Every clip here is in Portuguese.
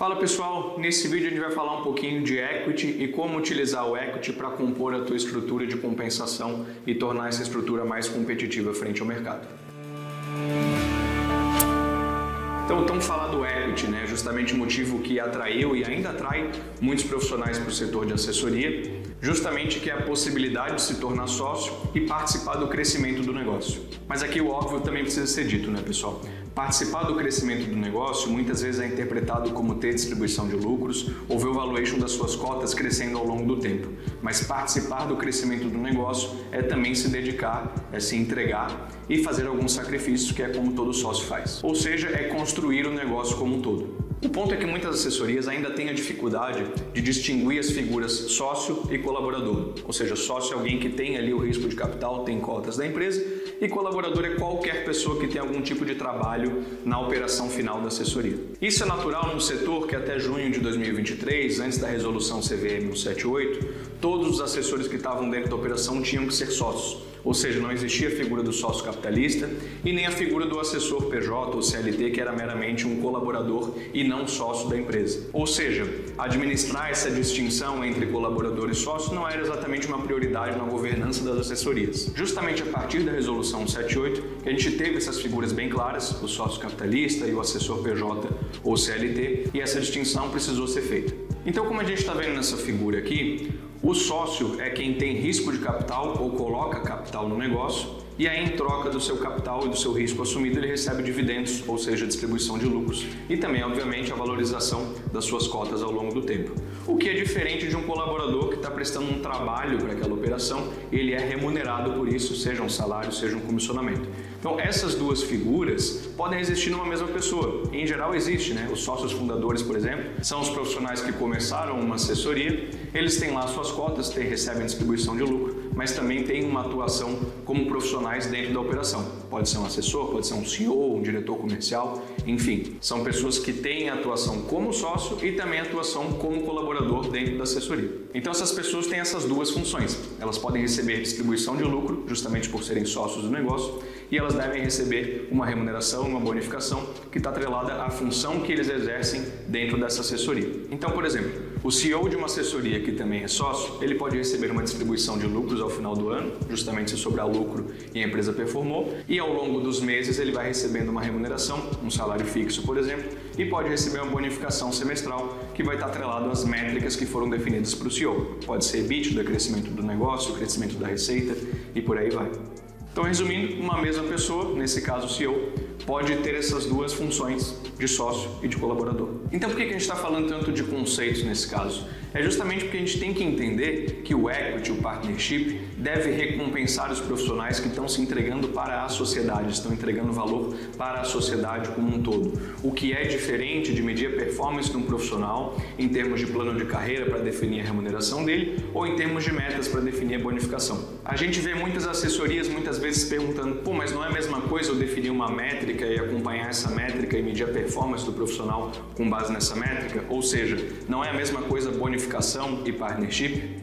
Fala pessoal, nesse vídeo a gente vai falar um pouquinho de equity e como utilizar o equity para compor a tua estrutura de compensação e tornar essa estrutura mais competitiva frente ao mercado. Então, falar do equity, justamente o motivo que atraiu e ainda atrai muitos profissionais para o setor de assessoria, justamente que é a possibilidade de se tornar sócio e participar do crescimento do negócio. Mas aqui o óbvio também precisa ser dito, pessoal? Participar do crescimento do negócio muitas vezes é interpretado como ter distribuição de lucros ou ver o valuation das suas cotas crescendo ao longo do tempo. Mas participar do crescimento do negócio é também se dedicar, é se entregar e fazer alguns sacrifícios, que é como todo sócio faz. Ou seja, é construir o negócio como um todo. O ponto é que muitas assessorias ainda têm a dificuldade de distinguir as figuras sócio e colaborador. Ou seja, sócio é alguém que tem ali o risco de capital, tem cotas da empresa, e colaborador é qualquer pessoa que tem algum tipo de trabalho na operação final da assessoria. Isso é natural num setor que até junho de 2023, antes da resolução CVM 178, todos os assessores que estavam dentro da operação tinham que ser sócios. Ou seja, não existia a figura do sócio capitalista e nem a figura do assessor PJ ou CLT, que era meramente um colaborador e não sócio da empresa. Ou seja, administrar essa distinção entre colaborador e sócio não era exatamente uma prioridade na governança das assessorias. Justamente a partir da resolução 178, que a gente teve essas figuras bem claras, o sócio capitalista e o assessor PJ ou CLT, e essa distinção precisou ser feita. Então, como a gente está vendo nessa figura aqui, o sócio é quem tem risco de capital ou coloca capital no negócio, e aí, em troca do seu capital e do seu risco assumido, ele recebe dividendos, ou seja, distribuição de lucros, e também, obviamente, a valorização das suas cotas ao longo do tempo. O que é diferente de um colaborador que está prestando um trabalho para aquela operação, ele é remunerado por isso, seja um salário, seja um comissionamento. Então, essas duas figuras podem existir numa mesma pessoa. Em geral, existe, Os sócios fundadores, por exemplo, são os profissionais que começaram uma assessoria, eles têm lá suas cotas, recebem distribuição de lucro, mas também têm uma atuação como profissionais dentro da operação. Pode ser um assessor, pode ser um CEO, um diretor comercial, enfim. São pessoas que têm atuação como sócio e também atuação como colaborador dentro da assessoria. Então essas pessoas têm essas duas funções. Elas podem receber distribuição de lucro, justamente por serem sócios do negócio, e elas devem receber uma remuneração, uma bonificação, que está atrelada à função que eles exercem dentro dessa assessoria. Então, por exemplo, o CEO de uma assessoria que também é sócio, ele pode receber uma distribuição de lucros ao final do ano, justamente se sobrar lucro e a empresa performou, e ao longo dos meses ele vai recebendo uma remuneração, um salário fixo, por exemplo, e pode receber uma bonificação semestral que vai estar atrelado às métricas que foram definidas para o CEO. Pode ser EBITDA, crescimento do negócio, crescimento da receita e por aí vai. Então, resumindo, uma mesma pessoa, nesse caso o CEO, pode ter essas duas funções de sócio e de colaborador. Então, por que a gente está falando tanto de conceitos nesse caso? É justamente porque a gente tem que entender que o equity, o partnership, deve recompensar os profissionais que estão se entregando para a sociedade, estão entregando valor para a sociedade como um todo. O que é diferente de medir a performance de um profissional em termos de plano de carreira para definir a remuneração dele ou em termos de metas para definir a bonificação. A gente vê muitas assessorias muitas vezes perguntando, mas não é a mesma coisa eu definir uma métrica e acompanhar essa métrica e medir a performance do profissional com base nessa métrica? Ou seja, não é a mesma coisa bonificação e partnership?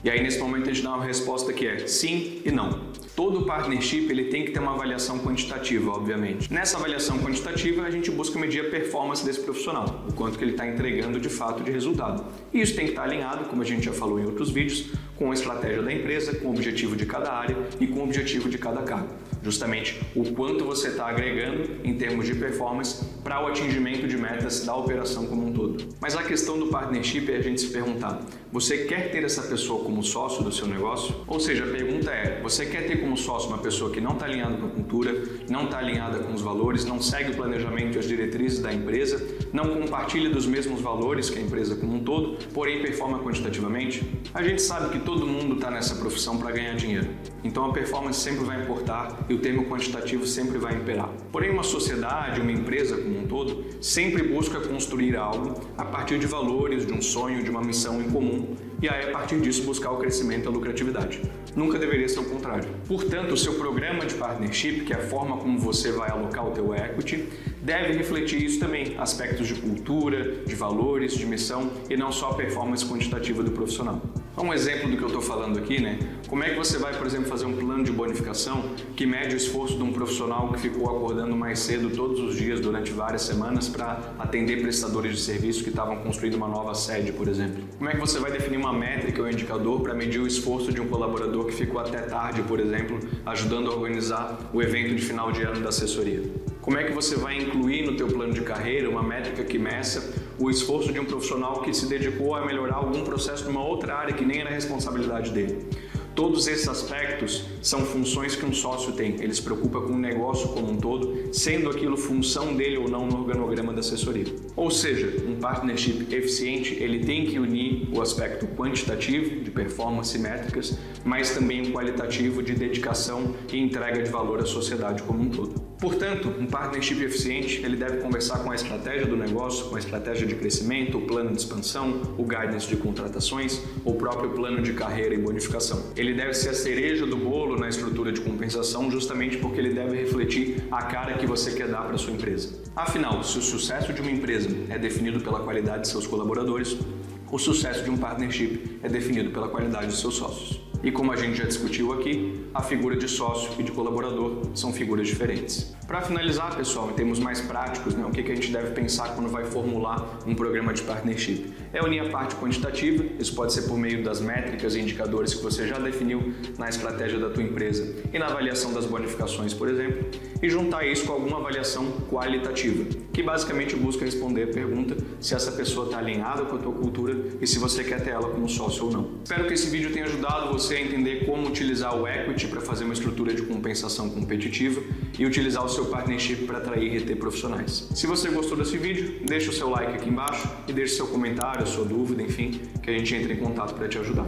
E aí, nesse momento, a gente dá uma resposta que é sim e não. Todo partnership ele tem que ter uma avaliação quantitativa, obviamente. Nessa avaliação quantitativa, a gente busca medir a performance desse profissional, o quanto que ele está entregando de fato de resultado. E isso tem que estar alinhado, como a gente já falou em outros vídeos, com a estratégia da empresa, com o objetivo de cada área e com o objetivo de cada cargo. Justamente o quanto você está agregando em termos de performance para o atingimento de metas da operação como um todo. Mas a questão do partnership é a gente se perguntar, você quer ter essa pessoa como sócio do seu negócio? Ou seja, a pergunta é, você quer ter como sócio uma pessoa que não está alinhada com a cultura, não está alinhada com os valores, não segue o planejamento e as diretrizes da empresa, não compartilha dos mesmos valores que a empresa como um todo, porém performa quantitativamente? A gente sabe que todo mundo está nessa profissão para ganhar dinheiro. Então a performance sempre vai importar e o termo quantitativo sempre vai imperar. Porém, uma sociedade, uma empresa como um todo, sempre busca construir algo a partir de valores, de um sonho, de uma missão em comum, e aí a partir disso buscar o crescimento e a lucratividade. Nunca deveria ser o contrário. Portanto, o seu programa de partnership, que é a forma como você vai alocar o teu equity, deve refletir isso também, aspectos de cultura, de valores, de missão e não só a performance quantitativa do profissional. Um exemplo do que eu estou falando aqui, né? Como é que você vai, por exemplo, fazer um plano de bonificação que mede o esforço de um profissional que ficou acordando mais cedo todos os dias durante várias semanas para atender prestadores de serviço que estavam construindo uma nova sede, por exemplo? Como é que você vai definir uma métrica ou indicador para medir o esforço de um colaborador que ficou até tarde, por exemplo, ajudando a organizar o evento de final de ano da assessoria? Como é que você vai incluir no teu plano de carreira uma métrica que meça o esforço de um profissional que se dedicou a melhorar algum processo numa outra área que nem era responsabilidade dele? Todos esses aspectos são funções que um sócio tem. Ele se preocupa com o negócio como um todo, sendo aquilo função dele ou não no organograma da assessoria. Ou seja, um partnership eficiente, ele tem que unir o aspecto quantitativo, de performance e métricas, mas também o qualitativo de dedicação e entrega de valor à sociedade como um todo. Portanto, um partnership eficiente, ele deve conversar com a estratégia do negócio, com a estratégia de crescimento, o plano de expansão, o guidance de contratações, o próprio plano de carreira e bonificação. Ele deve ser a cereja do bolo na estrutura de compensação, justamente porque ele deve refletir a cara que você quer dar para a sua empresa. Afinal, se o sucesso de uma empresa é definido pela qualidade de seus colaboradores, o sucesso de um partnership é definido pela qualidade dos seus sócios. E como a gente já discutiu aqui, a figura de sócio e de colaborador são figuras diferentes. Para finalizar, pessoal, em termos mais práticos, o que a gente deve pensar quando vai formular um programa de partnership? É unir a parte quantitativa, isso pode ser por meio das métricas e indicadores que você já definiu na estratégia da tua empresa e na avaliação das bonificações, por exemplo, e juntar isso com alguma avaliação qualitativa, que basicamente busca responder a pergunta se essa pessoa está alinhada com a tua cultura e se você quer ter ela como sócio ou não. Espero que esse vídeo tenha ajudado você a entender como utilizar o equity para fazer uma estrutura de compensação competitiva e utilizar o seu partnership para atrair e reter profissionais. Se você gostou desse vídeo, deixa o seu like aqui embaixo e deixe seu comentário, sua dúvida, enfim, que a gente entre em contato para te ajudar.